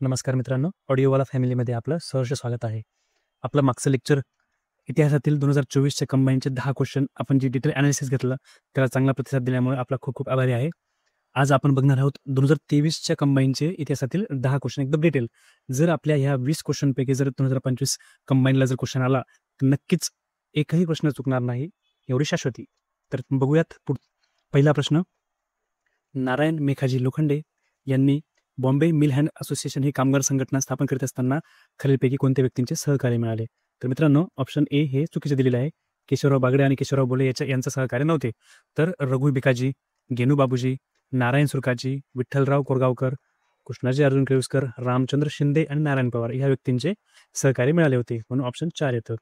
नमस्कार मित्रांनो, ऑडिओवाला फॅमिलीमध्ये आपलं सहर्ष स्वागत आहे. आपलं मागचं लेक्चर इतिहासातील 2024च्या कंबाईनचे 10 क्वेश्चन आपण जी डिटेल ॲनालिसिस घेतलं, त्याला चांगला प्रतिसाद दिल्यामुळे आपला खूप खूप आभारी आहे. आज आपण बघणार आहोत 2023च्या कंबाईनचे इतिहासातील 10 क्वेश्चन एकदम डिटेल. जर आपल्या ह्या 20 क्वेश्चनपैकी जर 2025 कंबाईनला जर क्वेश्चन आला, तर नक्कीच एकही प्रश्न चुकणार नाही, एवढी शाश्वती. तर बघूयात पहिला प्रश्न. नारायण मेघाजी लोखंडे यांनी बॉम्बे मिल हँड असोसिएशन ही कामगार संघटना स्थापन करीत असताना खालीलपैकी कोणत्या व्यक्तींचे सहकार्य मिळाले? तर मित्रांनो, ऑप्शन ए हे चुकीचे दिलेले आहे. केशवराव बागडे आणि केशवराव बोले यांचं सहकार्य नव्हते. तर रघु भिकाजी, गेनू बाबूजी, नारायण सुरकाजी, विठ्ठलराव कोरगावकर, कृष्णाजी अर्जुन केळुसकर, रामचंद्र शिंदे आणि नारायण पवार ह्या व्यक्तींचे सहकार्य मिळाले होते, म्हणून ऑप्शन 4 येतं.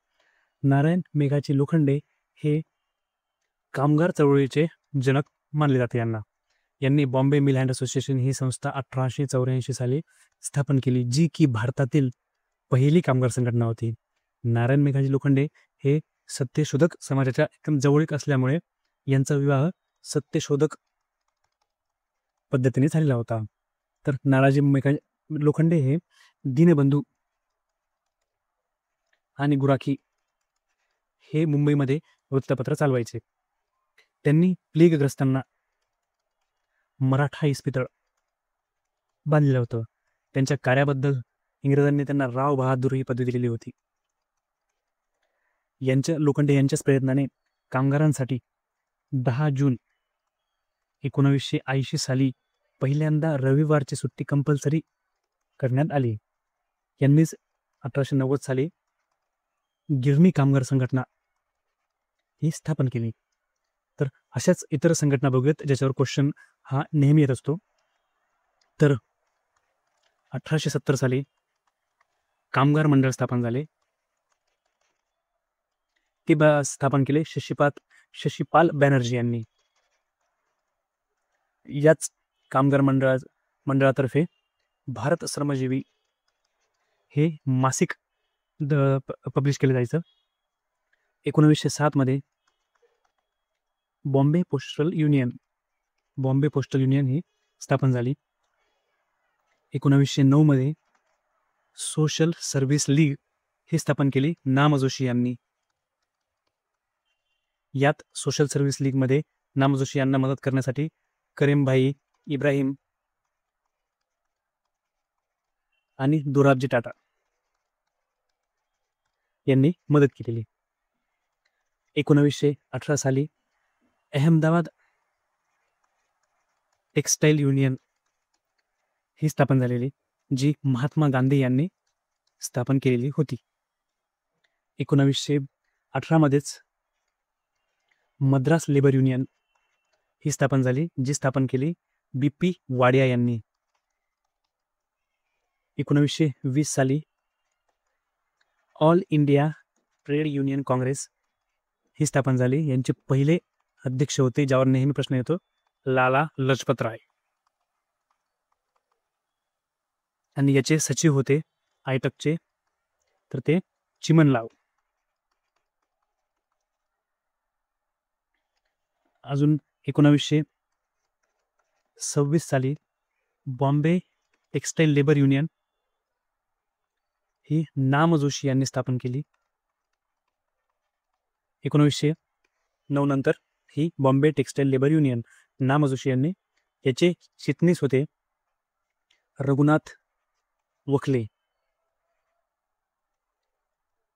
नारायण मेघाजी लोखंडे हे कामगार चळवळीचे जनक मानले जाते. यांनी बॉम्बे मिल हँड असोसिएशन ही संस्था 1884 साली स्थापन केली, जी की भारतातील पहिली कामगार संघटना होती. नारायण मेघाजी लोखंडे हे सत्यशोधक समाजाच्या एकदम जवळीक असल्यामुळे यांचा विवाह सत्यशोधक पद्धतीने झालेला होता. तर नारायण मेघाजी लोखंडे हे दीनबंधू आणि गुराखी हे मुंबईमध्ये वृत्तपत्र चालवायचे. त्यांनी प्लेगग्रस्तांना मराठा इस्पितळ बांधलेलं होतं. त्यांच्या कार्याबद्दल इंग्रजांनी त्यांना राव बहादूर ही पदवी दिलेली होती. लोखंडे यांच्याच प्रयत्नाने कामगारांसाठी 10 जून 1980 साली पहिल्यांदा रविवारची सुट्टी कंपल्सरी करण्यात आली. यांनीच 1890 साली गिरणी कामगार संघटना ही स्थापन केली. तर अशाच इतर संघटना बघूयात ज्याच्यावर क्वेश्चन हा नेहमी येत असतो. तर 1870 साली कामगार मंडळ स्थापन झाले. ते स्थापन केले शशीपाल बॅनर्जी यांनी. याच कामगार मंडळातर्फे भारत श्रमजीवी हे मासिक पब्लिश केले जायचं. 1907 मध्ये बॉम्बे पोस्टल युनियन ही स्थापन झाली. 1909 मध्ये सोशल सर्व्हिस लीग ही स्थापन केली नाम जोशी यांनी. यात सोशल सर्व्हिस लीगमध्ये नाम जोशी यांना मदत करण्यासाठी करीमभाई इब्राहिम आणि दोराबजी टाटा यांनी मदत केलेली. 1918 साली अहमदाबाद टेक्सटाईल युनियन ही स्थापन झालेली, जी महात्मा गांधी यांनी स्थापन केलेली होती. 1918 मध्येच मद्रास लेबर युनियन ही स्थापन झाली, जी स्थापन केली BP वाडिया यांनी. 1920 साली All India Trade Union Congress ही स्थापन झाली. यांचे पहिले अध्यक्ष होते, ज्यावर नेहमी प्रश्न येतो, लाला लजपत राय. आणि याचे सचिव होते आयटकचे, तर ते चिमनलाल. अजून 1926 साली बॉम्बे टेक्सटाईल लेबर युनियन ही नाम जोशी यांनी स्थापन केली. 1909 नंतर ही बॉम्बे टेक्सटाईल लेबर युनियन नाम जोशी यांनी. याचे चिटणीस होते रघुनाथ वखले.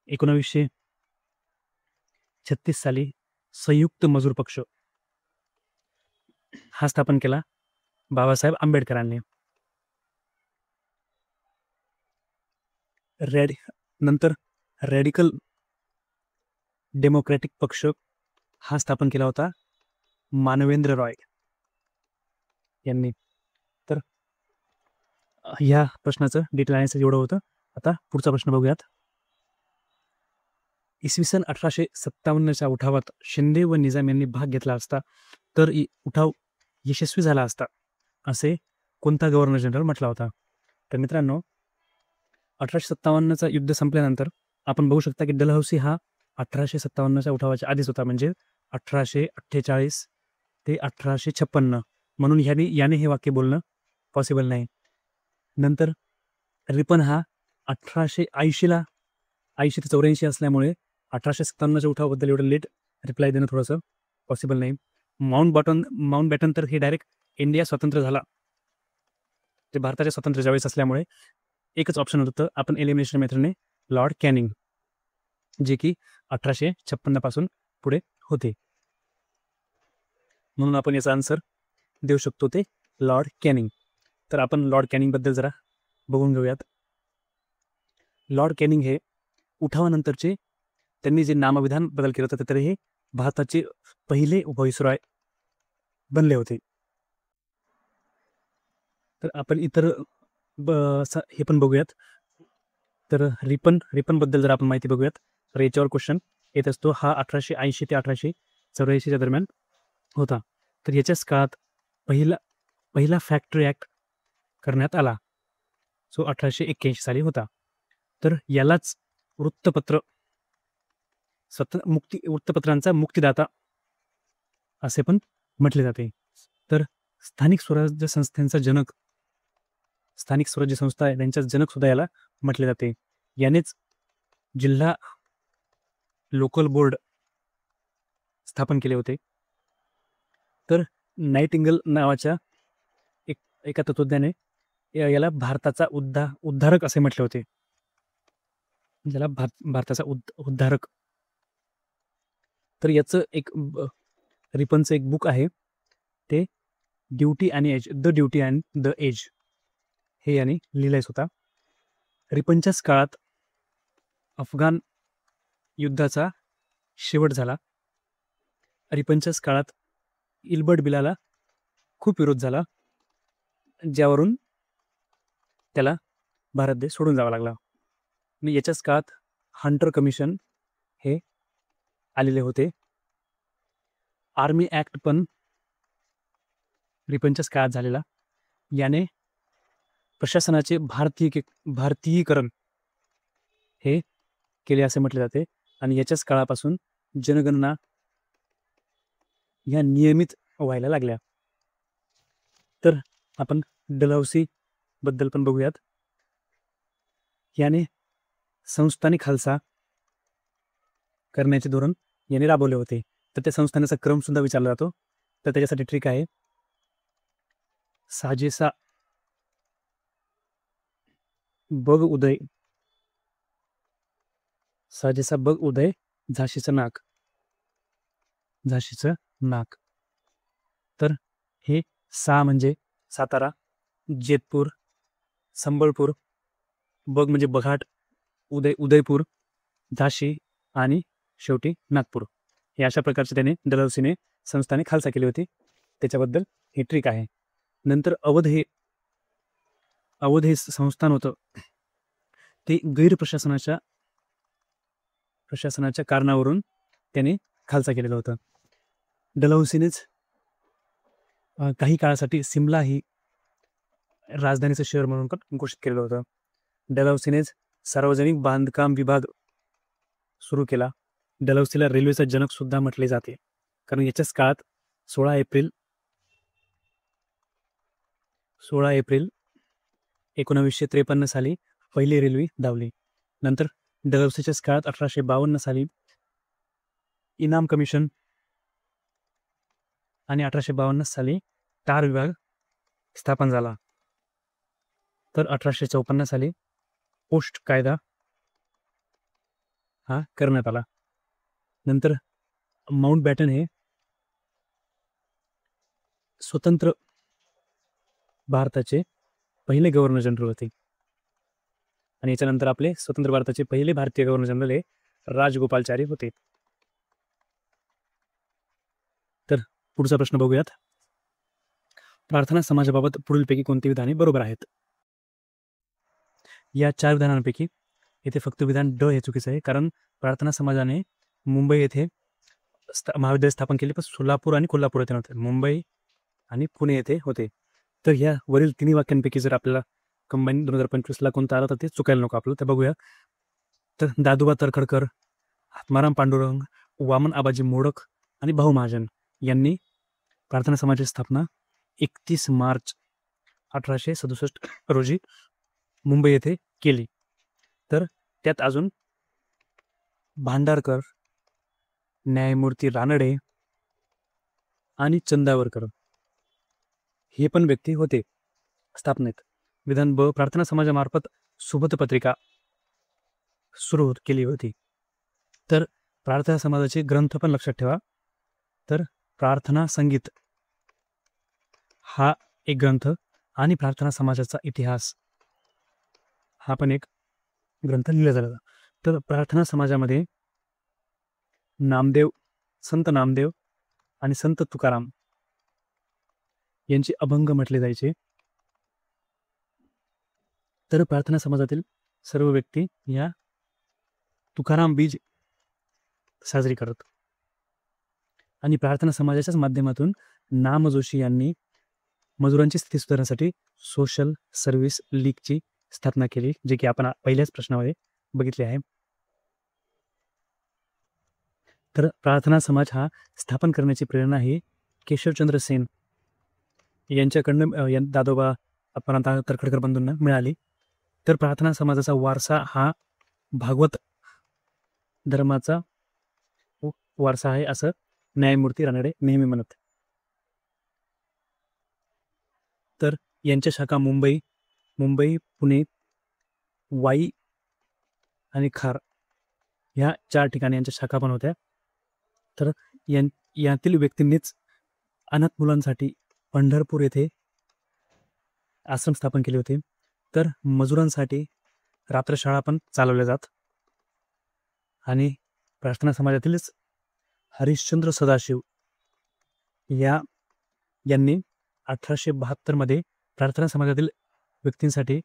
1936 साली संयुक्त मजूर पक्ष हा स्थापन केला बाबासाहेब आंबेडकरांनी. नंतर रॅडिकल डेमोक्रॅटिक पक्ष हा स्थापन केला होता मानवेंद्र रॉय यांनी. तर ह्या प्रश्नाचं डिटेल ॲनालिसिस एवढं होतं. आता पुढचा प्रश्न बघूयात. इसवी सन 1857च्या उठावात शिंदे व निजाम यांनी भाग घेतला असता तर उठाव यशस्वी झाला असता असे कोणता गव्हर्नर जनरल म्हटला होता? तर मित्रांनो, 1857चा युद्ध संपल्यानंतर आपण बघू शकता की डलहौसी हा 1857च्या उठावाच्या आधीच होता, म्हणजे 1848 ते 1856, म्हणून याने हे वाक्य बोलणं पॉसिबल नाही. नंतर रिपन हा 1880 ते 84 असल्यामुळे 1857च्या उठावाबद्दल एवढं लेट रिप्लाय देणं थोडंसं पॉसिबल नाही. माउंट बॅटन तर हे डायरेक्ट इंडिया स्वतंत्र झाला ते भारताच्या स्वातंत्र्याच्या वेळेस असल्यामुळे एकच ऑप्शन होतं, आपण एलिमिनेशन मेथडने लॉर्ड कॅनिंग, जे की 1856 पासून पुढे होते. म्हणून आपण याचा आन्सर देऊ शकतो ते लॉर्ड कॅनिंग. तर आपण लॉर्ड कॅनिंगबद्दल जरा बघून घेऊयात. लॉर्ड कॅनिंग हे उठावानंतरचे त्यांनी जे नामविधान बदल केलं होतं तर हे भारताचे पहिले व्हाईसरॉय बनले होते. तर आपण इतर हे पण बघूयात. तर रिपनबद्दल जर आपण माहिती बघूयात तर याच्यावर क्वेश्चन येत असतो. हा 1880 ते 1884 दरम्यान होता. तर याच्याच काळात पहिला फॅक्टरी ॲक्ट करण्यात आला, जो 1881 साली होता. तर यालाच वृत्तपत्रांचा मुक्तिदाता असे पण म्हटले जाते. तर स्थानिक स्वराज्य संस्था आहे त्यांच्या जनक सुद्धा याला म्हटले जाते. यानेच जिल्हा लोकल बोर्ड स्थापन केले होते. तर नाईटिंगल नावाच्या एका तत्वज्ञाने याला भारताचा उद्धारक असे म्हटले होते. ज्याला भारताचा उद्धारक. तर याचं रिपनचं एक बुक आहे, ते ड्युटी आणि age, the duty and the age, हे याने लिहिलंय स्वतः. रिपनच्याच काळात अफगाण युद्धाचा शेवट झाला. रिपनच्याच काळात इल्बर्ट बिलाला खूप विरोध झाला, ज्यावरून त्याला भारत देश सोडून जावा लागला. आणि याच्याच काळात हंटर कमिशन हे आलेले होते. आर्मी ॲक्ट पण रिपनच्याच काळात झालेला. याने प्रशासनाचे भारतीयीकरण हे केले असे म्हटले जाते. आणि याच्याच काळापासून जनगणना ह्या नियमित व्हायला लागल्या. तर आपण डलहौसी बद्दल पण बघूयात. याने संस्थानिक खालसा करण्याचे धोरण याने राबवले होते. तर त्या संस्थानाचा क्रम सुद्धा विचारला जातो. तर त्याच्यासाठी ट्रिक आहे, साजेसा बग उदय झाशीचं नाक. तर हे म्हणजे सातारा, जेतपूर, संबळपूर, बग म्हणजे बघाट, उदयपूर, झाशी आणि शेवटी नागपूर. हे अशा प्रकारचे त्याने डलहौसीने संस्थाने खालसा केली होती. त्याच्याबद्दल ही ट्रिक आहे. नंतर अवध हे संस्थान होतं, ते प्रशासनाच्या कारणावरून त्याने खालसा केलेलं होतं. डलहौसीनेच काही काळासाठी सिमला ही राजधानीचं शहर म्हणून पण घोषित केलेलं होतं. डलहौसीनेच सार्वजनिक बांधकाम विभाग सुरू केला. डलहौसीला रेल्वेचा जनक सुद्धा म्हटले जाते, कारण याच्याच काळात 16 एप्रिल 1953 साली पहिली रेल्वे धावली. नंतर डलहौसीच्याच काळात 1852 साली इनाम कमिशन आणि 1852 साली टार विभाग स्थापन झाला. तर 1854 साली पोस्ट कायदा हा करण्यात आला. नंतर माउंट बॅटन हे स्वतंत्र भारताचे पहिले गव्हर्नर जनरल होते. आणि याच्यानंतर आपले स्वतंत्र भारताचे पहिले भारतीय गव्हर्नर जनरल हे राजगोपालचारी होते. तर पुढचा प्रश्न बघूयात. प्रार्थना समाजाबाबत पुढीलपैकी कोणती विधाने बरोबर आहेत? या 4 विधानांपैकी येथे फक्त विधान ड हे चुकीचं आहे, कारण प्रार्थना समाजाने मुंबई येथे महाविद्यालय स्थापन केले, पण सोलापूर आणि कोल्हापूर येथे नव्हते, मुंबई आणि पुणे येथे होते. तर ह्या वरील 3 वाक्यांपैकी जर आपल्याला कंबाईन 2025ला कोणतं आलं तर ते चुकायला नको आपलं. तर बघूया. तर दादोबा तरखडकर, आत्माराम पांडुरंग, वामन आबाजी मोडक आणि भाऊ महाजन यांनी प्रार्थना समाजाची स्थापना 31 मार्च 1867 रोजी मुंबई येथे केली. तर त्यात अजून भांडारकर, न्यायमूर्ती रानडे आणि चंदावरकर हे पण व्यक्ती होते स्थापनेत. विधान प्रार्थना समाजामार्फत सुबोध पत्रिका सुरू केली होती. तर प्रार्थना समाजाचे ग्रंथ पण लक्षात ठेवा. तर प्रार्थना संगीत हा एक ग्रंथ आणि प्रार्थना समाजाचा इतिहास हा पण एक ग्रंथ लिहिला झाला. तर प्रार्थना समाजामध्ये नामदेव, संत नामदेव आणि संत तुकाराम यांचे अभंग म्हटले जायचे. तर प्रार्थना समाजातील सर्व व्यक्ती या तुकाराम बीज साजरी करत. आणि प्रार्थना समाजाच्याच माध्यमातून नाम जोशी यांनी मजुरांची स्थिती सुधारण्यासाठी सोशल सर्व्हिस लीगची स्थापना केली, जे की आपण पहिल्याच प्रश्नामध्ये बघितले आहे. तर प्रार्थना समाज हा स्थापन करण्याची प्रेरणा ही केशवचंद्र सेन यांच्याकडनं दादोबा अपरांता तरखडकर बंधूंना मिळाली. तर प्रार्थना समाजाचा वारसा हा भागवत धर्माचा वारसा आहे असं न्यायमूर्ती रानडे नेहमी म्हणत. तर यांच्या शाखा मुंबई, पुणे, वाई आणि खार ह्या 4 ठिकाणी यांच्या शाखा पण होत्या. तर यातील व्यक्तींनीच अनाथ मुलांसाठी पंढरपूर येथे आश्रम स्थापन केले होते. तर मजुरांसाठी रात्रशाळा पण चालवल्या जात. आणि प्रार्थना समाजातीलच हरिश्चंद्र सदाशिव यांनी 1872 मध्ये प्रार्थना समाजातील व्यक्तींसाठी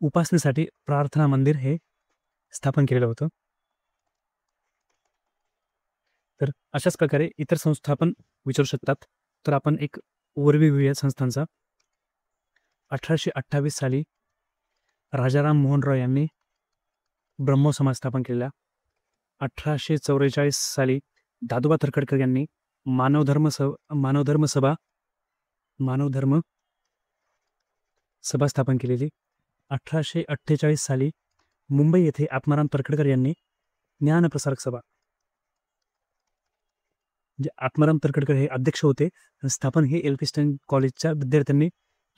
उपासनेसाठी प्रार्थना मंदिर हे स्थापन केलेलं होतं. तर अशाच प्रकारे इतर संस्था पण विचारू शकतात. तर आपण एक ओव्हरव्ह्यू घेऊया संस्थांचा. 1828 साली राजाराम मोहन रॉय यांनी ब्रह्मो समाज स्थापन केलेला. 1844 साली दादोबा तरखडकर यांनी मानवधर्म सभा स्थापन केलेली. 1848 साली मुंबई येथे आत्माराम तरखडकर यांनी ज्ञानप्रसारक सभा, म्हणजे आत्माराम तरखडकर हे अध्यक्ष होते. स्थापन हे एल्फिस्टन कॉलेजच्या विद्यार्थ्यांनी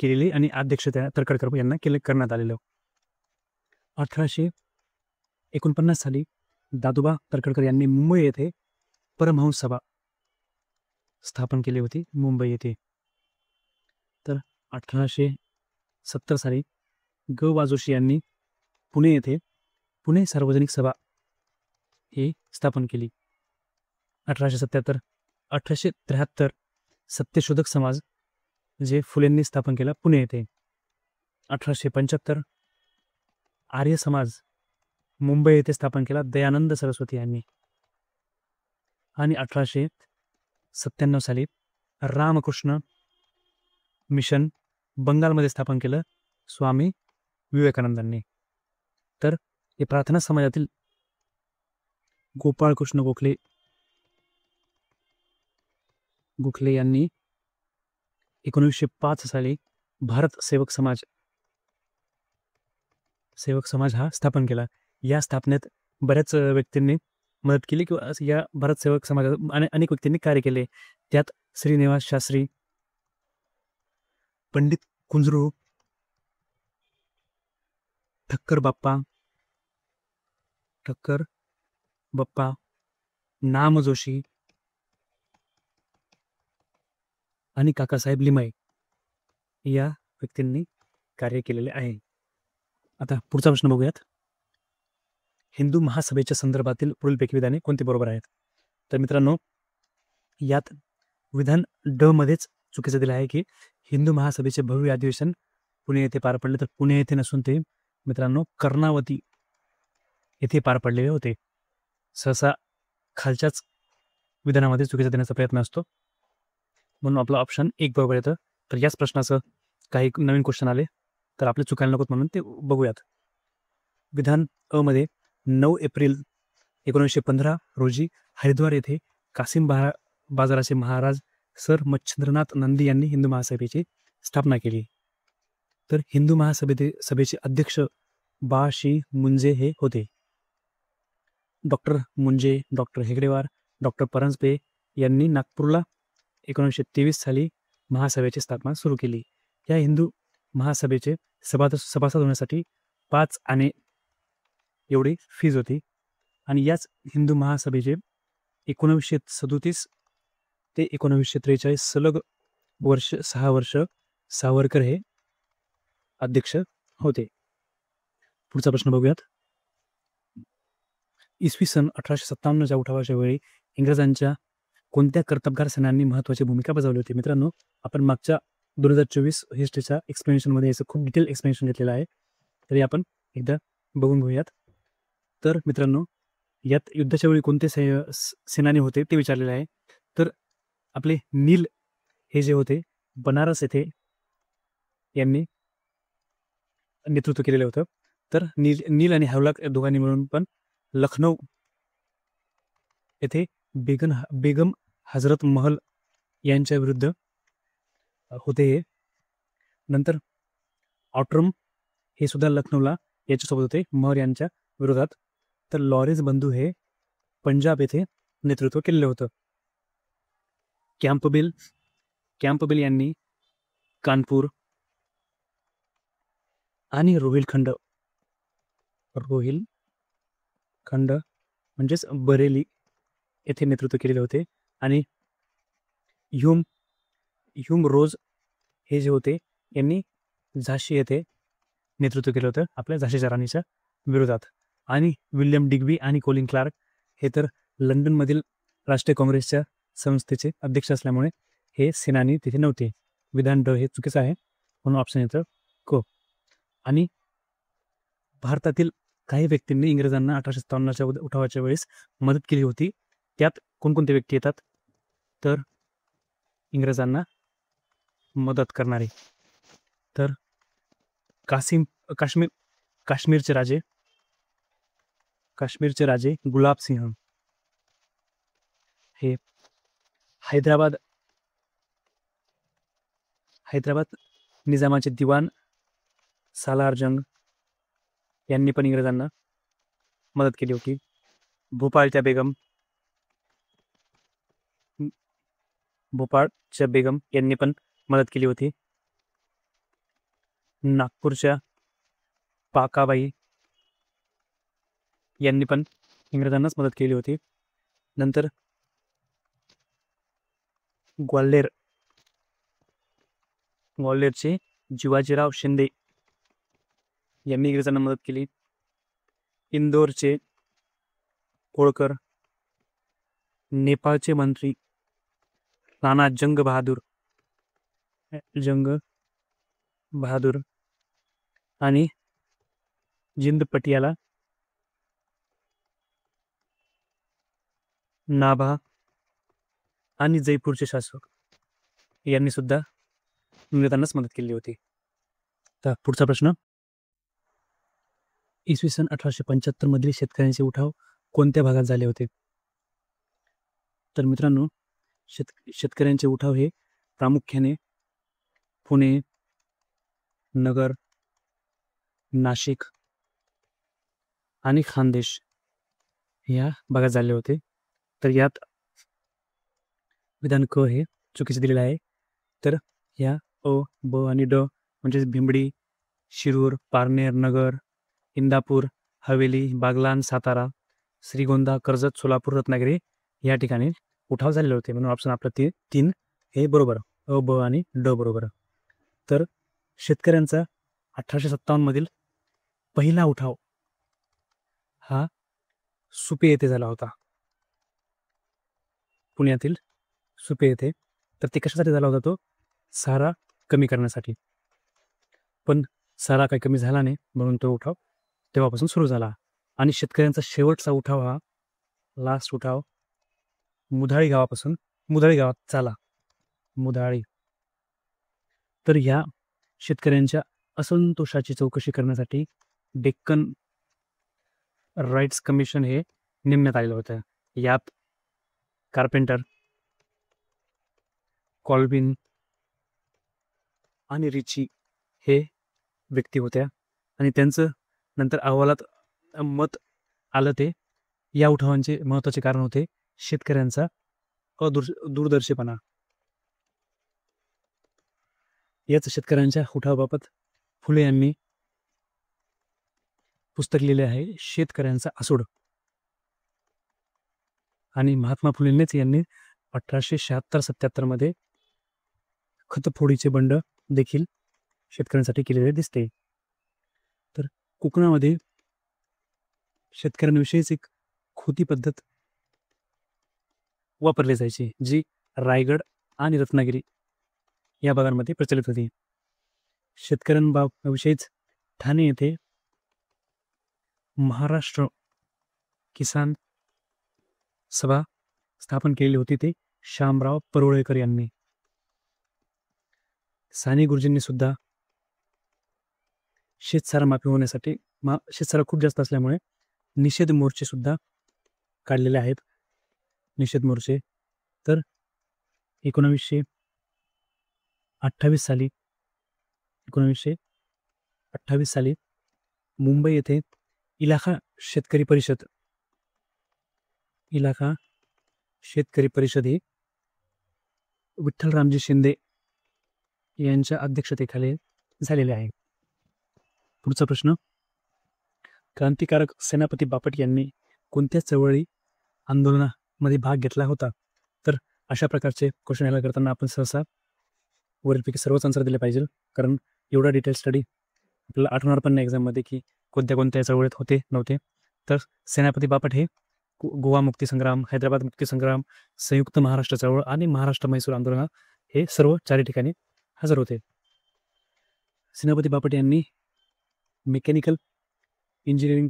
केलेली आणि अध्यक्ष त्या तरखडकर यांना करण्यात आलेलं. 1849 साली दादोबा तरखडकर यांनी मुंबई येथे परमहंस सभा स्थापन केली होती मुंबई येथे. तर 1870 साली ग वा जोशी यांनी पुणे येथे पुणे सार्वजनिक सभा ही स्थापन केली. 1873 सत्यशोधक समाज जे फुलेंनी स्थापन केला पुणे येथे. 1875 आर्य समाज मुंबई येथे स्थापन केला दयानंद सरस्वती यांनी. आणि 1897 साली रामकृष्ण मिशन बंगालमध्ये स्थापन केलं स्वामी विवेकानंदांनी. तर हे प्रार्थना समाजातील गोपाळकृष्ण गोखले यांनी 1905 साली भारत सेवक समाज हा स्थापन केला. या स्थापनेत बऱ्याच व्यक्तींनी मदत केली किंवा या भारत सेवक समाजात अनेक व्यक्तींनी कार्य केले. त्यात श्रीनिवास शास्त्री, पंडित कुंजरू, ठक्कर बाप्पा, नाम जोशी आणि काकासाहेब लिमाई या व्यक्तींनी कार्य केलेले आहे. आता पुढचा प्रश्न बघूयात. हिंदू महासभेच्या संदर्भातील पुढीलपैकी विधाने कोणती बरोबर आहेत? तर मित्रांनो, यात विधान ड मध्येच चुकीचं दिलं आहे की हिंदू महासभेचे भव्य अधिवेशन पुणे येथे पार पडले. तर पुणे येथे नसून ते मित्रांनो कर्णावती येथे पार पडलेले होते. सहसा खालच्याच विधानामध्ये चुकीचा देण्याचा प्रयत्न असतो, म्हणून आपलं ऑप्शन 1 बरोबर येतं. तर याच प्रश्नाचं काही नवीन क्वेश्चन आले तर आपले चुकायला नकोत म्हणून ते बघूयात. विधान अ मध्ये 9 एप्रिल 1915 रोजी हरिद्वार येथे कासिम बाजाराचे महाराज सर मच्छिंद्रनाथ नंदी यांनी हिंदू महासभेची स्थापना केली. तर हिंदू सभेचे अध्यक्ष बाळशी मुंजे हे होते. डॉक्टर मुंजे, डॉक्टर हेगडेवार, डॉक्टर परांजपे यांनी नागपूरला 1923 साली महासभेची स्थापना सुरू केली. या हिंदू महासभेचे सभासद होण्यासाठी 5 आणे एवढी फीज होती. आणि याच हिंदू महासभेचे 1937 ते 1943 सलग 6 वर्ष सावरकर हे अध्यक्ष होते. पुढचा प्रश्न बघूयात. इसवी सन 1857च्या उठावाच्या वेळी इंग्रजांच्या कोणत्या कर्तबगार सेनांनी महत्त्वाची भूमिका बजावली होती? मित्रांनो, आपण मागच्या 2024 हिस्ट्रीच्या एक्सप्लेनेशनमध्ये याचं खूप डिटेल एक्सप्लेनेशन घेतलेलं आहे, तरी आपण एकदा बघून घेऊयात. तर मित्रांनो, यात युद्धाच्या वेळी कोणते सेनानी होते ते विचारलेले आहे. तर आपले नील हे जे होते बनारस येथे यांनी नेतृत्व केलेलं होतं. तर नील आणि हावलाक या दोघांनी मिळून पण लखनौ येथे बेगम हजरत महल यांच्या विरुद्ध होते हे. नंतर ऑट्रम हे सुद्धा लखनौला याच्यासोबत होते महल यांच्या विरोधात. तर लॉरेन्स बंधू हे पंजाब येथे नेतृत्व केलेलं होतं. कॅम्पबेल यांनी कानपूर आणि रोहिलखंड म्हणजेच बरेली येथे नेतृत्व केलेले होते. आणि ह्यूम रोज हे जे होते यांनी झाशी येथे नेतृत्व केलं होतं आपल्या झाशीच्या राणीच्या विरोधात. आणि विल्यम डिग्बी आणि कोलिन क्लार्क हे तर लंडनमधील राष्ट्रीय काँग्रेसच्या संस्थेचे अध्यक्ष असल्यामुळे हे सेनानी तिथे नव्हते. विधान ड हे चुकीचं आहे, म्हणून ऑप्शन येतं को. आणि भारतातील काही व्यक्तींनी इंग्रजांना 1857च्या उठावाच्या वेळेस मदत केली होती. त्यात कोणकोणते व्यक्ती येतात? तर इंग्रजांना मदत करणारे तर काश्मीरचे राजे गुलाब सिंह हे हैदराबाद निजामाचे दिवाण सालार जंग यांनी पण इंग्रजांना मदत केली होती. भोपाळच्या बेगम यांनी पण मदत केली होती. नागपूरच्या पाकाबाई यांनी पण इंग्रजांनाच मदत केली होती. नंतर ग्वाल्हेरचे जिवाजीराव शिंदे यांनी इंग्रजांना मदत केली. इंदोरचे होळकर, नेपाळचे मंत्री राणा जंग बहादूर आणि जिंद पटियाला नाभा आणि जयपूरचे शासक यांनी सुद्धा इंग्रजांनाच मदत केली होती. तर पुढचा प्रश्न. इसवी सन 1875 मधील शेतकऱ्यांचे उठाव कोणत्या भागात झाले होते? तर मित्रांनो, शेतकऱ्यांचे उठाव हे प्रामुख्याने पुणे, नगर, नाशिक आणि खानदेश या भागात झाले होते. तर यात विधान क हे चुकीचे दिलेलं आहे. तर या अ, ब आणि ड म्हणजे भिंबडी, शिरूर, पारनेर, नगर, इंदापूर, हवेली, बागलाण, सातारा, श्रीगोंदा, कर्जत, सोलापूर, रत्नागिरी या ठिकाणी उठाव झालेले होते. म्हणून ऑप्शन आपलं 3 हे बरोबर, अ, ब आणि ड बरोबर. तर शेतकऱ्यांचा 1857 मधील पहिला उठाव हा सुपे येथे झाला होता, पुण्यातील सुपे येथे. तर ते कशासाठी झाला होता? तो सारा कमी करण्यासाठी. पण सारा काही कमी झाला नाही, म्हणून तो उठाव तेव्हापासून सुरू झाला. आणि शेतकऱ्यांचा शेवटचा उठाव हा लास्ट उठाव मुधाळी गावात झाला. मुधाळी. तर ह्या शेतकऱ्यांच्या असंतोषाची चौकशी करण्यासाठी डेक्कन राईट्स कमिशन हे नेमण्यात आलेलं होतं. यात कार्पेंटर, कॉल्बिन आणि रिची हे व्यक्ती होत्या आणि त्यांचं नंतर अहवालात मत आलं ते या उठावांचे महत्त्वाचे कारण होते शेतकऱ्यांचा दूरदर्शीपणा. याच शेतकऱ्यांच्या उठावाबाबत फुले यांनी पुस्तक लिहिले आहे शेतकऱ्यांचा आसूड. आणि महात्मा फुलेंनीच यांनी 1876-77 मध्ये खतफोडीचे बंड देखील शेतकऱ्यांसाठी केलेले दिसते. तर कोकणामध्ये शेतकऱ्यांविषयीच एक खोटी पद्धत वापरली जायची जी रायगड आणि रत्नागिरी या भागांमध्ये प्रचलित होती. शेतकऱ्यांविषयीच ठाणे येथे महाराष्ट्र किसान सभा स्थापन केलेली होती ते शामराव परुळेकर यांनी. साने गुरुजींनी सुद्धा शेतसारा माफी होण्यासाठी शेतसारा खूप जास्त असल्यामुळे निषेध मोर्चे सुद्धा काढलेले आहेत. निषेध मोर्चे तर 1928 साली मुंबई येथे इलाखा शेतकरी परिषद ही विठ्ठलरामजी शिंदे यांच्या अध्यक्षतेखाली झालेले आहे. पुढचा प्रश्न, क्रांतिकारक सेनापती बापट यांनी कोणत्या चळवळी आंदोलनामध्ये भाग घेतला होता? तर अशा प्रकारचे क्वेश्चन यायला करताना आपण सहसा वरीलपैकी सर्वच आन्सर दिले पाहिजे, कारण एवढा डिटेल स्टडी आपल्याला आठवणार पण नाही एक्झाममध्ये की कोणत्या चळवळीत होते नव्हते. तर सेनापती बापट हे गोवा मुक्तीसंग्राम, हैदराबाद मुक्तीसंग्राम, संयुक्त महाराष्ट्र चळवळ आणि महाराष्ट्र मैसूर आंदोलन हे सर्व 4 ठिकाणी हजर होते. सेनापती बापट यांनी मेकॅनिकल इंजिनिअरिंग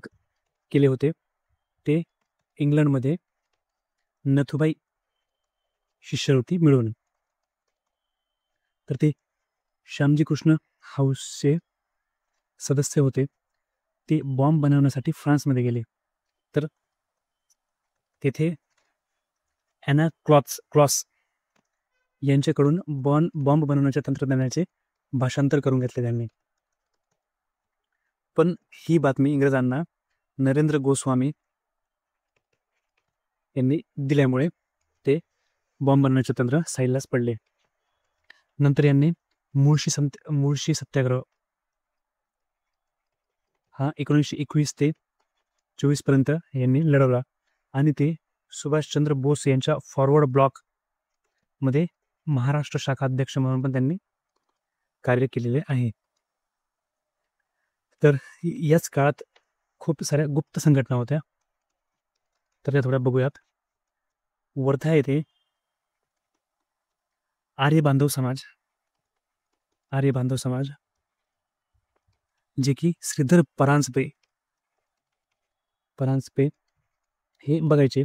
केले होते ते इंग्लंडमध्ये नथुबाई शिष्यवृत्ती मिळवून. तर ते श्यामजी कृष्ण हाऊसचे सदस्य होते. ते बॉम्ब बनवण्यासाठी फ्रान्समध्ये गेले. तर तेथे ॲना क्लॉस यांच्याकडून बॉम्ब बनवण्याच्या तंत्रज्ञानाचे भाषांतर करून घेतले त्यांनी. पण ही बातमी इंग्रजांना नरेंद्र गोस्वामी यांनी दिल्यामुळे ते बॉम्ब बनवण्याचे तंत्र साईलाच पडले. नंतर यांनी मुळशी सत्याग्रह हा 1921 ते 24 पर्यंत यांनी लढवला आणि ते सुभाषचंद्र बोस यांच्या फॉरवर्ड ब्लॉक मध्ये महाराष्ट्र शाखा अध्यक्ष म्हणून पण त्यांनी कार्य केलेले आहे. तर याच काळात खूप साऱ्या गुप्त संघटना होत्या, तर त्या थोड्या बघूयात. वर्धा येथे आर्य बांधव समाज जे की श्रीधर परांजपे हे बघायचे.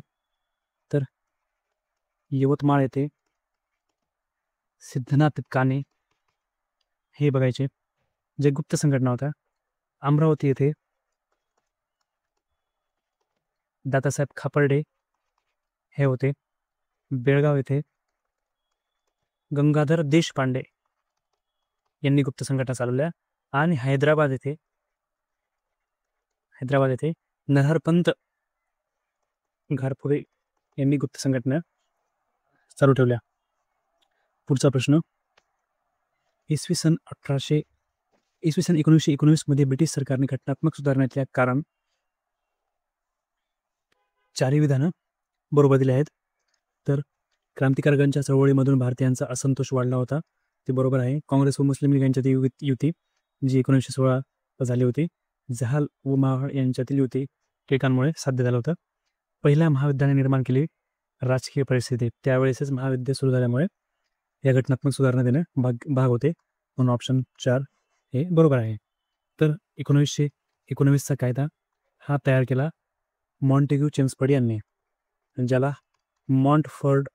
तर यवतमाळ येथे सिद्धनाथ काणे हे बघायचे, जे गुप्त संघटना होत्या. अमरावती येथे दादासाहेब खापर्डे हे होते. बेळगाव येथे गंगाधर देशपांडे यांनी गुप्त संघटना चालवल्या. आणि हैदराबाद येथे नरहरपंत घारपुरे यांनी गुप्त संघटना चालू ठेवल्या. पुढचा प्रश्न, इसवी सन 1919 मध्ये ब्रिटिश सरकारने घटनात्मक सुधारण्याचे कारण 4 विधानं बरोबर दिले आहेत. तर क्रांतिकारकांच्या चळवळीमधून भारतीयांचा असंतोष वाढला होता, ते बरोबर आहे. काँग्रेस व मुस्लिम लीग यांच्यातील युती जी 1916 झाली होती, जहाल व मावळ यांच्यातील युती टिळकांमुळे साध्य झालं होतं. पहिल्या महाविद्यालय निर्माण केली राजकीय परिस्थिती, त्यावेळेसच महाविद्यालय सुरू झाल्यामुळे या घटनात्मक सुधारणा देणं भाग होते, म्हणून ऑप्शन 4 हे बरोबर आहे. तर 1919चा कायदा हा तयार केला मॉन्टेग्यू चेम्सफर्ड यांनी, ज्याला मॉन्टफर्ड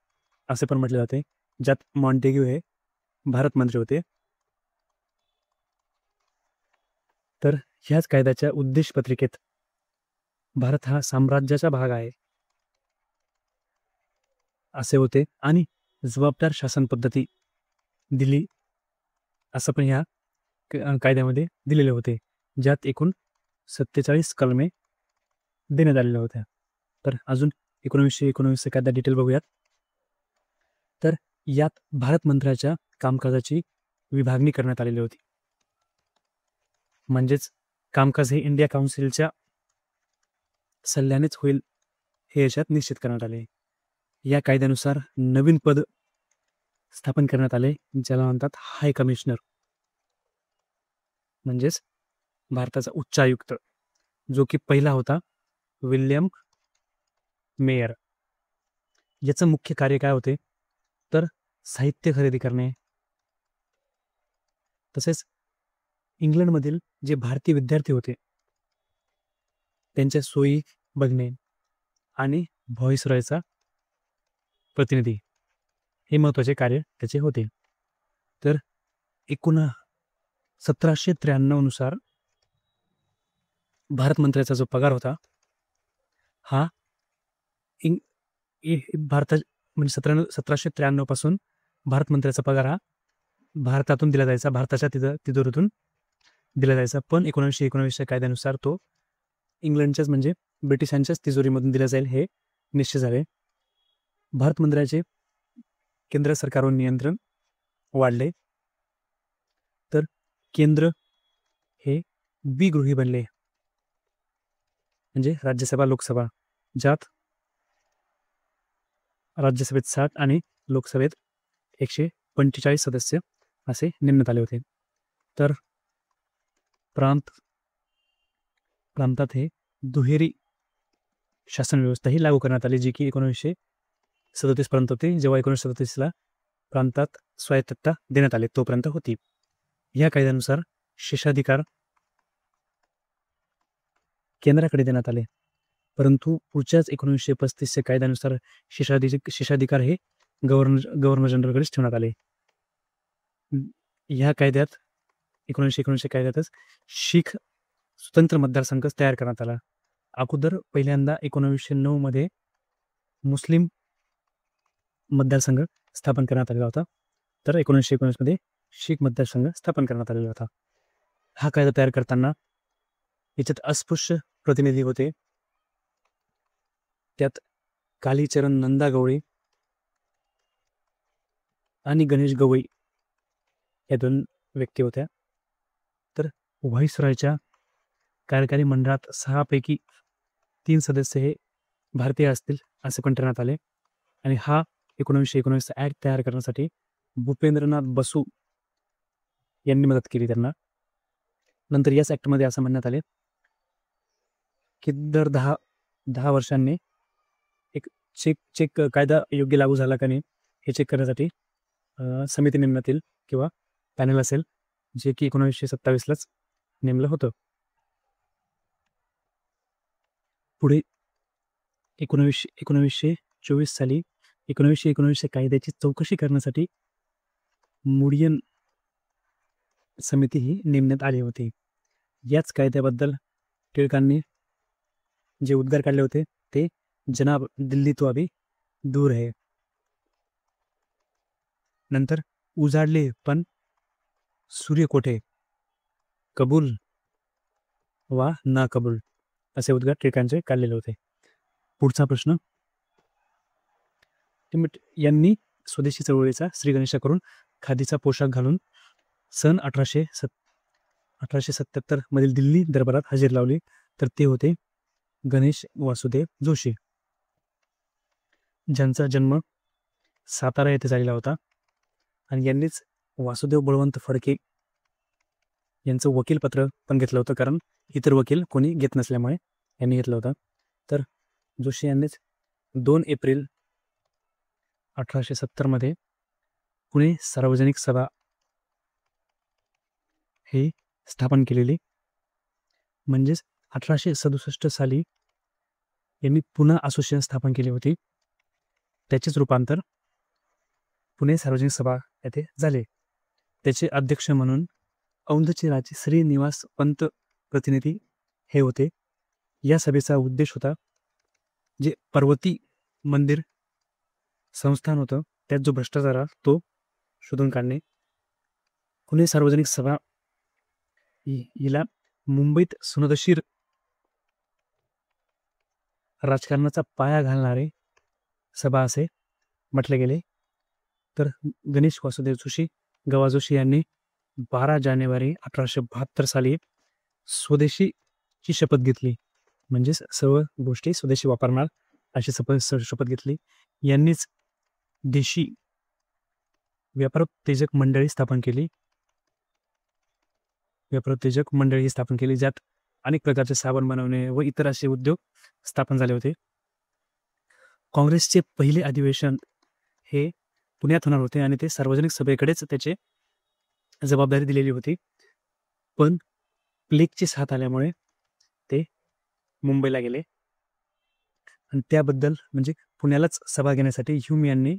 असे पण म्हटले जाते, ज्यात मॉन्टेग्यू हे भारत मंत्री होते. तर ह्याच कायद्याच्या उद्देशपत्रिकेत भारत हा साम्राज्याचा भाग आहे असे होते आणि जबाबदार शासन पद्धती दिली असं पण ह्या कायद्यामध्ये दिलेले होते, ज्यात एकूण 47 कलमे देण्यात आलेल्या होत्या. तर अजून 1919 कायदा डिटेल बघूयात. तर यात भारत मंत्र्याच्या कामकाजाची विभागणी करण्यात आलेली होती. म्हणजेच कामकाज हे इंडिया काउन्सिलच्या सल्ल्यानेच होईल हे याच्यात निश्चित करण्यात आले. या कायद्यानुसार नवीन पद स्थापन करण्यात आले, ज्याला म्हणतात हाय कमिशनर, म्हणजेच भारताचा उच्च आयुक्त, जो की पहिला होता विल्यम मेयर. याचं मुख्य कार्य काय होते तर साहित्य खरेदी करणे, तसेच इंग्लंडमधील जे भारतीय विद्यार्थी होते त्यांच्या सोयी बघणे आणि व्हॉइसरॉयचा प्रतिनिधी, हे महत्त्वाचे कार्य त्याचे होते. तर 1793 नुसार भारत मंत्र्याचा जो पगार होता हा भारता म्हणजे 1793 पासून भारत मंत्र्याचा पगार हा भारतातून दिला जायचा, भारताच्या तिजोरीतून दिला जायचा. पण 1919 कायद्यानुसार तो इंग्लंडच्याच म्हणजे ब्रिटिशांच्याच तिजोरीमधून दिला जाईल हे निश्चित झाले. भारत मंत्र्याचे केंद्र सरकारवर नियंत्रण वाढले. तर केंद्र हे द्विगृही बनले, म्हणजे राज्यसभा लोकसभा, ज्यात राज्यसभेत 60 आणि लोकसभेत 145 सदस्य असे नेमण्यात आले होते. तर प्रांतात हे दुहेरी शासन व्यवस्था ही लागू करण्यात आली, जी की 1937 पर्यंत होती. जेव्हा 1937ला प्रांतात स्वायत्तता देण्यात आली तोपर्यंत होती. या कायद्यानुसार शेषाधिकार केंद्राकडे देण्यात आले, परंतु पुढच्याच 1935च्या कायद्यानुसार शेषाधिकार हे गव्हर्नर जनरलकडेच ठेवण्यात आले. ह्या कायद्यात 1919 कायद्यातच शीख स्वतंत्र मतदारसंघ तयार करण्यात आला. अगोदर पहिल्यांदा 1909 मध्ये मुस्लिम मतदारसंघ स्थापन करण्यात आलेला होता. तर 1919 मध्ये शीख मतदारसंघ स्थापन करण्यात आलेला होता. हा कायदा तयार करताना याच्यात अस्पृश्य प्रतिनिधी होते. त्यात कालीचरण नंदा गवळी आणि गणेश गवई या 2 व्यक्ती होत्या. तर व्हाईसरॉयच्या कार्यकारी मंडळात 6 पैकी 3 सदस्य हे भारतीय असतील असे पण ठरवण्यात आले. आणि हा 1919 ऍक्ट तयार करण्यासाठी भूपेंद्रनाथ बसू यांनी मदत केली त्यांना. नंतर याच ऍक्टमध्ये असं म्हणण्यात आले की दर 10 वर्षांनी एक चेक कायदा योग्य लागू झाला का नाही हे चेक करण्यासाठी समिती नेमण्यात येईल किंवा पॅनल असेल, जे की 1927लाच नेमलं होतं. पुढे 1924 साली 1919 कायद्याची चौकशी करण्यासाठी मुडियन समिती ही नेमण्यात आली होती. याच कायद्याबद्दल टिळकांनी जे उद्गार काढले होते ते जनाब दिल्ली तो अभी दूर है. नंतर उजाडले पण सूर्य कोठे, कबूल वा ना कबूल असे उद्गार टिळकांचे काढलेले होते. पुढचा प्रश्न, यांनी स्वदेशी चळवळीचा श्रीगणेशा करून खादीचा पोशाख घालून सन 1877 मधील दिल्ली दरबारात हजेरी लावली. तर ते होते गणेश वासुदेव जोशी, ज्यांचा जन्म सातारा येथे झालेला होता. आणि यांनीच वासुदेव बळवंत फडके यांचं वकीलपत्र पण घेतलं होतं, कारण इतर वकील कोणी घेत नसल्यामुळे यांनी घेतलं होतं. तर जोशी यांनीच 2 एप्रिल 1870 मध्ये पुणे सार्वजनिक सभा हे स्थापन केलेली. म्हणजेच 1867 साली यांनी पुन्हा असोसिएशन स्थापन केली होती. त्याचेच रूपांतर पुणे सार्वजनिक सभा येथे झाले. त्याचे अध्यक्ष म्हणून औंधचे राजे श्रीनिवास पंत प्रतिनिधी हे होते. या सभेचा उद्देश होता जे पर्वती मंदिर संस्थान होतं त्यात जो भ्रष्टाचार तो शोधून काढणे. पुणे सार्वजनिक सभा हिला मुंबईत सुनदशीर राजकारणाचा पाया घालणारे सभा असे म्हटले गेले. तर गणेश वासुदेव जोशी गवा जोशी यांनी 12 जानेवारी 1872 साली स्वदेशीची शपथ घेतली. म्हणजेच सर्व गोष्टी स्वदेशी वापरणार अशी शपथ घेतली. यांनीच देशी व्यापारोत्तेजक मंडळी स्थापन केली. ज्यात अनेक प्रकारचे साबण बनवणे व इतर असे उद्योग स्थापन झाले होते. काँग्रेसचे पहिले अधिवेशन हे पुण्यात होणार होते आणि ते सार्वजनिक सभेकडेच त्याचे जबाबदारी दिलेली होती. पण प्लेगची साथ आल्यामुळे ते मुंबईला गेले आणि त्याबद्दल म्हणजे पुण्यालाच सभा घेण्यासाठी ह्यूम यांनी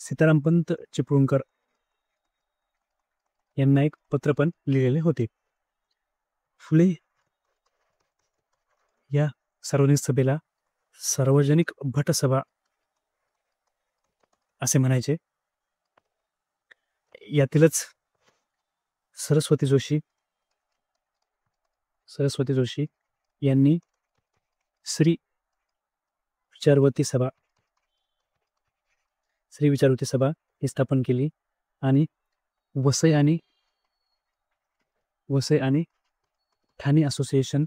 सीतारामपंत चिपळूणकर यांना एक पत्र पण लिहिलेले होते. फुले या सार्वजनिक सभेला सार्वजनिक भटसभा असे म्हणायचे. यातीलच सरस्वती जोशी यांनी श्री विचारवती सभा ही स्थापन केली आणि वसई आणि ठाणे असोसिएशन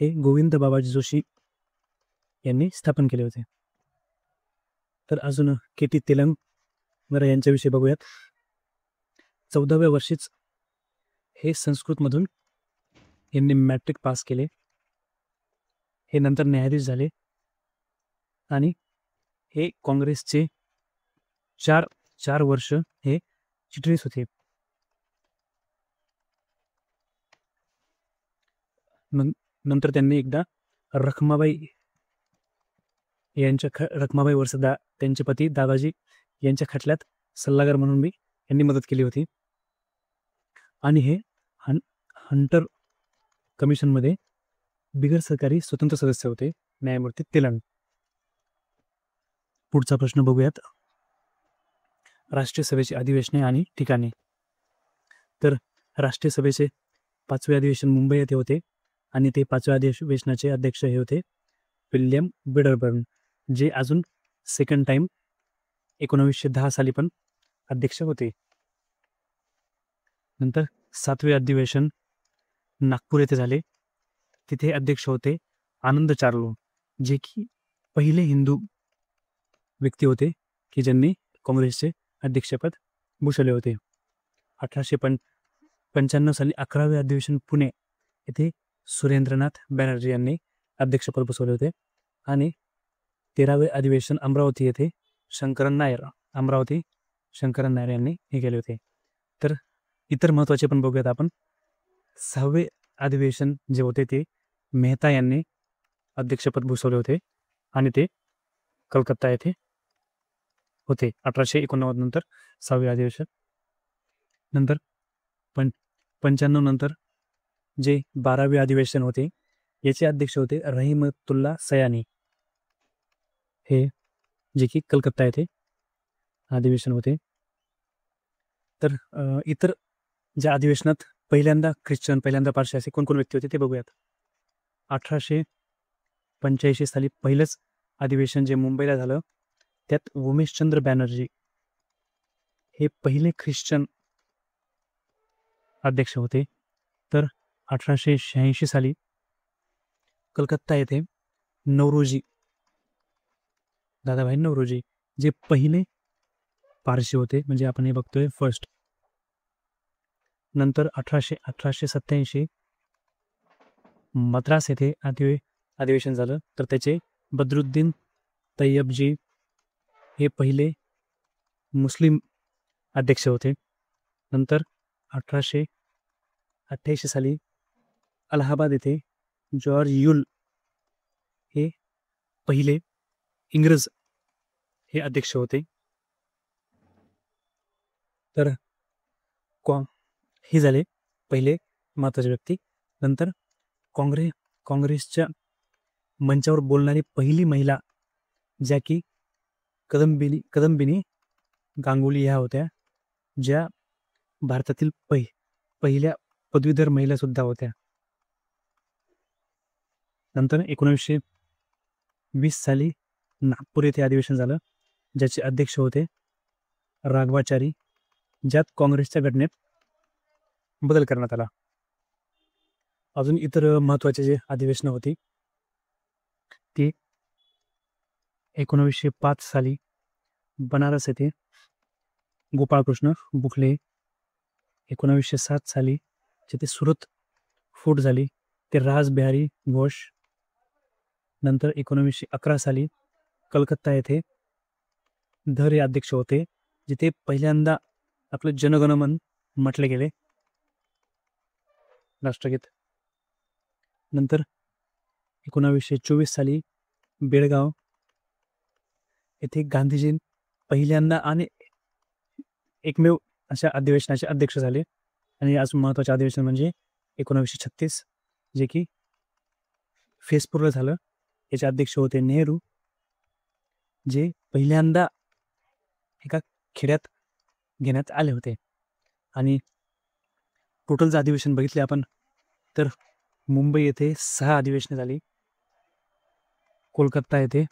हे गोविंद बाबाजी जोशी यांनी स्थापन केले होते. तर अजून के.टी. तेलंग यांच्याविषयी बघूयात. 14व्या वर्षीच हे संस्कृतमधून यांनी मॅट्रिक पास केले. हे नंतर न्यायाधीश झाले आणि हे काँग्रेसचे चार वर्ष हे चिटणीस होते. नंतर त्यांनी एकदा रखमाबाई वरसदा त्यांचे पती दादाजी यांच्या खटल्यात सल्लागार म्हणून यांनी मदत केली होती. आणि हे हंटर कमिशनमध्ये बिगर सरकारी स्वतंत्र सदस्य होते, न्यायमूर्ती तेलंग. पुढचा प्रश्न बघूयात. राष्ट्रीय सभेचे अधिवेशने आणि ठिकाणे. तर राष्ट्रीय सभेचे 5वे अधिवेशन मुंबई येथे होते आणि ते 5व्या अधिवेशनाचे अध्यक्ष हे होते विल्यम वेडरबर्न, जे अजून सेकंड टाइम 1910 साली पण अध्यक्ष होते. नंतर 7वे अधिवेशन नागपूर येथे झाले. तिथे अध्यक्ष होते आनंद चार्लो, जे की पहिले हिंदू व्यक्ती होते की ज्यांनी काँग्रेसचे अध्यक्षपद भूषवले होते. 1895 साली 11वे अधिवेशन पुणे येथे सुरेंद्रनाथ बॅनर्जी यांनी अध्यक्षपद भूषवले होते आणि 13वे अधिवेशन अमरावती येथे शंकरन नायर यांनी हे केले होते. तर इतर महत्त्वाचे पण बघूयात आपण. 6वे अधिवेशन जे होते ते मेहता यांनी अध्यक्षपद भूषवले होते आणि ते कलकत्ता येथे होते 1889 नंतर 6वे अधिवेशन. नंतर 95 नंतर जे 12वे अधिवेशन होते याचे अध्यक्ष होते रहीमतुल्ला सयानी, हे जे की कलकत्ता येथे अधिवेशन होते. तर इतर ज्या अधिवेशनात पहिल्यांदा ख्रिश्चन पहिल्यांदा पारशी असे कोण व्यक्ती होते ते बघूयात. 1885 साली पहिलंच अधिवेशन जे मुंबईला झालं त्यात उमेशचंद्र बॅनर्जी हे पहिले ख्रिश्चन अध्यक्ष होते. तर 1886 साली कलकत्ता येथे दादाभाई नौरोजी जे पहिले पारशी होते, म्हणजे आपण हे बघतोय फर्स्ट. नंतर 1887 मद्रास येथे अधिवेशन झालं, तर त्याचे बद्रुद्दीन तय्यबजी हे पहिले मुस्लिम अध्यक्ष होते. नंतर 1888 साली अलाहाबाद येथे जॉर्ज युल हे पहिले इंग्रज हे अध्यक्ष होते. तर हे झाले पहिले महत्त्वाचे व्यक्ती. नंतर काँग्रेसच्या मंचावर बोलणारी पहिली महिला ज्या की कदंबिनी गांगुली ह्या होत्या, ज्या भारतातील पहिल्या पदवीधर महिला सुद्धा होत्या. नंतर 1920 साली नागपूर येथे अधिवेशन झालं, ज्याचे अध्यक्ष होते राघवाचारी, ज्यात काँग्रेसच्या घटनेत बदल करण्यात आला. अजून इतर महत्त्वाचे जे अधिवेशनं होती ती 1905 साली बनारस येथे गोपाळकृष्ण बुखले, 1907 साली जिथे सुरत फूट झाली ते रासबिहारी घोष, नंतर 1911 साली कलकत्ता येथे धर हे अध्यक्ष होते, जिथे पहिल्यांदा आपलं जनगणमन म्हटले गेले राष्ट्रगीत. नंतर 1924 साली बेळगाव येथे गांधीजी पहिल्यांदा आणि एकमेव अशा अधिवेशनाचे अध्यक्ष झाले. आणि अजून महत्त्वाचे अधिवेशन म्हणजे 1936 जे की फेसपूरला झालं. याचे अध्यक्ष होते नेहरू, जे पहिल्यांदा एका खेड्यात घेण्यात आले होते. आणि टोटलचं अधिवेशन बघितले आपण तर मुंबई येथे 6 अधिवेशने झाली, कोलकाता येथे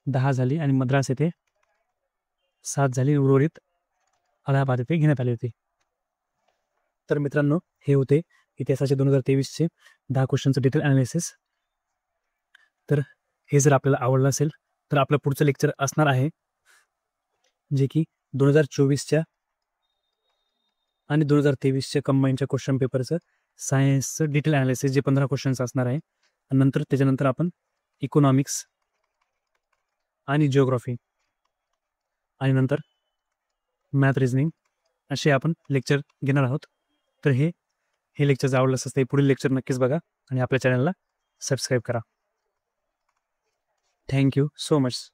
10 झाली आणि मद्रास येथे 7 झाली. उर्वरित अलाहाबाद येथे घेण्यात आली होती. तर मित्रांनो, हे होते इतिहासाचे 2023चे 10 क्वेश्चनचं डिटेल ॲनालिसिस. तर हे जर आपल्याला आवडलं असेल तर आपलं पुढचं लेक्चर असणार आहे जे की 2024च्या आणि 2023च्या कंबाईनच्या क्वेश्चन पेपरचं सायन्सचं डिटेल ॲनालिसिस जे 15 क्वेश्चन्स असणार आहे. आणि नंतर त्याच्यानंतर आपण इकॉनॉमिक्स आणि जिओग्राफी आणि नंतर मॅथ रिझनिंग असे आपण लेक्चर घेणार आहोत. तर हे लेक्चर जर आवडलं असेल तर पुढील लेक्चर नक्कीच बघा आणि आपल्या चॅनलला सबस्क्राईब करा. Thank you so much.